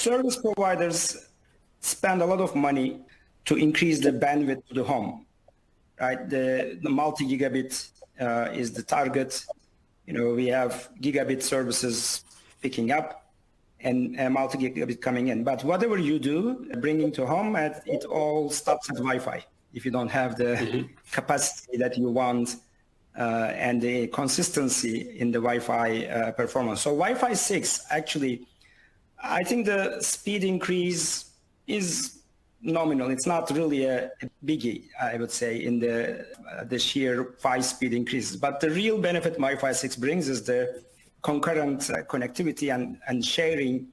service providers spend a lot of money to increase the bandwidth to the home, right? The multi-gigabit is the target. We have gigabit services picking up and multi-gigabit coming in. But whatever you do, bringing to home, it all stops at Wi-Fi if you don't have the capacity that you want and the consistency in the Wi-Fi performance. So Wi-Fi 6, actually, I think the speed increase is nominal. It's not really a biggie, I would say, in the sheer 5-speed increases. But the real benefit Wi-Fi 6 brings is the concurrent connectivity and sharing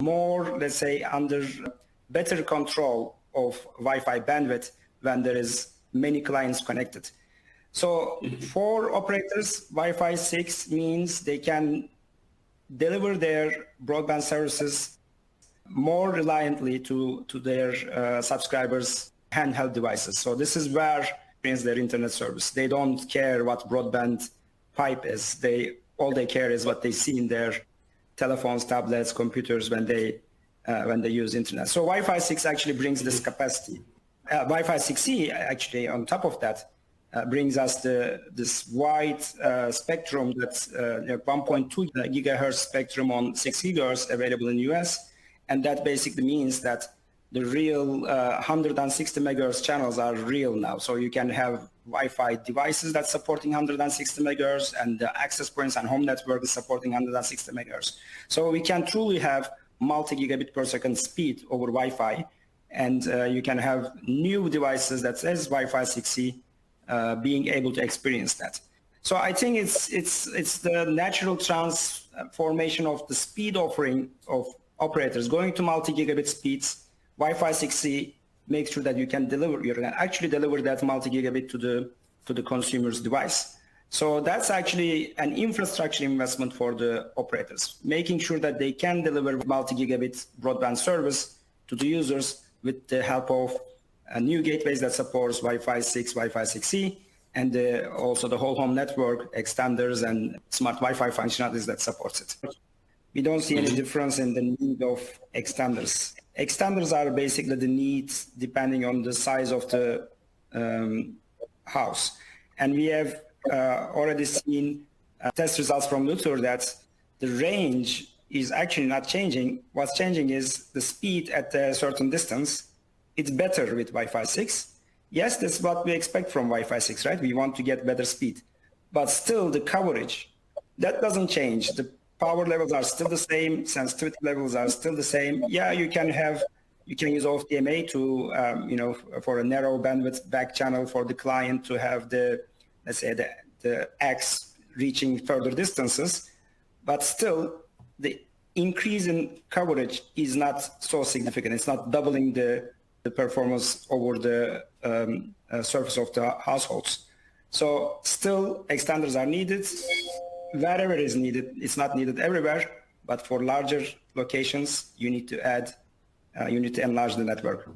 more, let's say, under better control of Wi-Fi bandwidth when there is many clients connected. So for operators, Wi-Fi 6 means they can deliver their broadband services more reliably to their subscribers' handheld devices. So this is where brings their internet service. They don't care what broadband pipe is. All they care is what they see in their telephones, tablets, computers when they use internet. So Wi-Fi 6 actually brings this capacity. Wi-Fi 6E actually on top of that brings us this wide spectrum that's 1.2 gigahertz spectrum on 6 gigahertz available in the US. And that basically means that the real 160 megahertz channels are real now. So you can have Wi-Fi devices that's supporting 160 megahertz and the access points and home network is supporting 160 megahertz. So we can truly have multi-gigabit per second speed over Wi-Fi. And you can have new devices that says Wi-Fi 6E being able to experience that. So I think it's the natural transformation of the speed offering of operators going to multi-gigabit speeds. Wi-Fi 6E makes sure that you can actually deliver that multi-gigabit to the consumer's device. So that's actually an infrastructure investment for the operators, making sure that they can deliver multi-gigabit broadband service to the users with the help of new gateways that supports Wi-Fi 6, Wi-Fi 6E, and also the whole home network, extenders and smart Wi-Fi functionalities that supports it. We don't see any difference in the need of extenders. Extenders are basically the needs depending on the size of the house. And we have already seen test results from Luther that the range is actually not changing. What's changing is the speed at a certain distance. It's better with Wi-Fi 6. Yes, that's what we expect from Wi-Fi 6, right? We want to get better speed. But still the coverage, that doesn't change. The power levels are still the same, sensitivity levels are still the same. Yeah, you can use OFDMA to, for a narrow bandwidth back channel for the client to have let's say the X reaching further distances, but still the increase in coverage is not so significant. It's not doubling the performance over the surface of the households. So still extenders are needed. Wherever it is needed, it's not needed everywhere, but for larger locations, you need to enlarge the network.